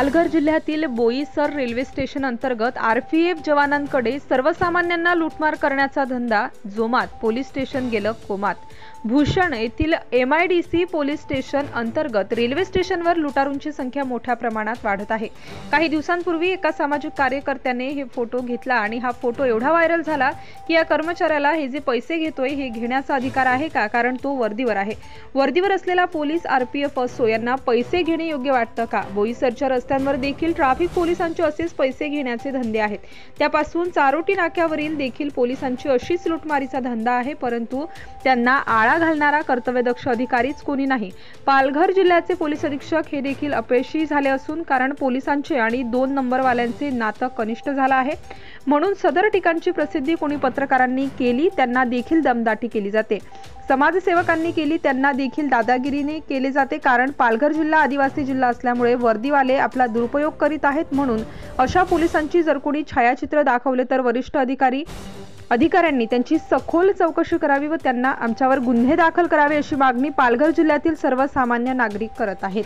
पालघर जिल्ह्यातील Boisar railway station अंतर्गत RPF जवानांकडे सर्वसामान्यांना लूटमार करण्याचा धंदा जोमात. पोलीस स्टेशन गेलं कोमात. भूषण येथील एमआयडीसी पोलीस स्टेशन अंतर्गत रेल्वे स्टेशनवर लुटारूंची संख्या मोठ्या प्रमाणात वाढत आहे. काही दिवसांपूर्वी एका सामाजिक कार्यकर्त्याने हे फोटो घेतला आणि हा फोटो एवढा व्हायरल झाला की या कर्मचाऱ्याला हे जे पैसे घेतोय हे घेण्याचा अधिकार आहे का, कारण तो वर्दीवर आहे. वर्दीवर असलेला पोलीस आरपीएफ असो यांना पैसे घेणे योग्य वाटतं का? बोईसरच्या रस्त्यांवर देखील ट्रॅफिक पोलिसांचे असेच पैसे घेण्याचे धंदे आहेत. त्यापासून चारोटी नाक्यावरील देखील पोलिसांची अशीच लुटमारीचा धंदा आहे, परंतु त्यांना आळा घालणारा कर्तव्यदक्ष अधिकारीच कोणी नाही. पालघर जिल्ह्याचे पोलीस अधीक्षक हे देखील अपयशी झाले असून कारण पोलिसांचे आणि 2 नंबरवाल्यांचे नातं कनिष्ठ झालं आहे, म्हणून सदर ठिकाणची प्रसिद्धी कोणी पत्रकारांनी केली त्यांना देखील दमदाटी केली जाते. समाजसेवकांनी केली त्यांना देखील दादागिरीने केले जाते. कारण पालघर जिल्हा आदिवासी जिल्हा असल्यामुळे वर्दीवाले आपला दुरुपयोग करीत आहेत. म्हणून अशा पोलिसांची जर कोणी छायाचित्र दाखवले तर वरिष्ठ अधिकाऱ्यांनी त्यांची सखोल चौकशी करावी व त्यांना आमच्यावर गुन्हे दाखल करावे अशी मागणी पालघर जिल्ह्यातील सर्वसामान्य नागरिक करत आहेत.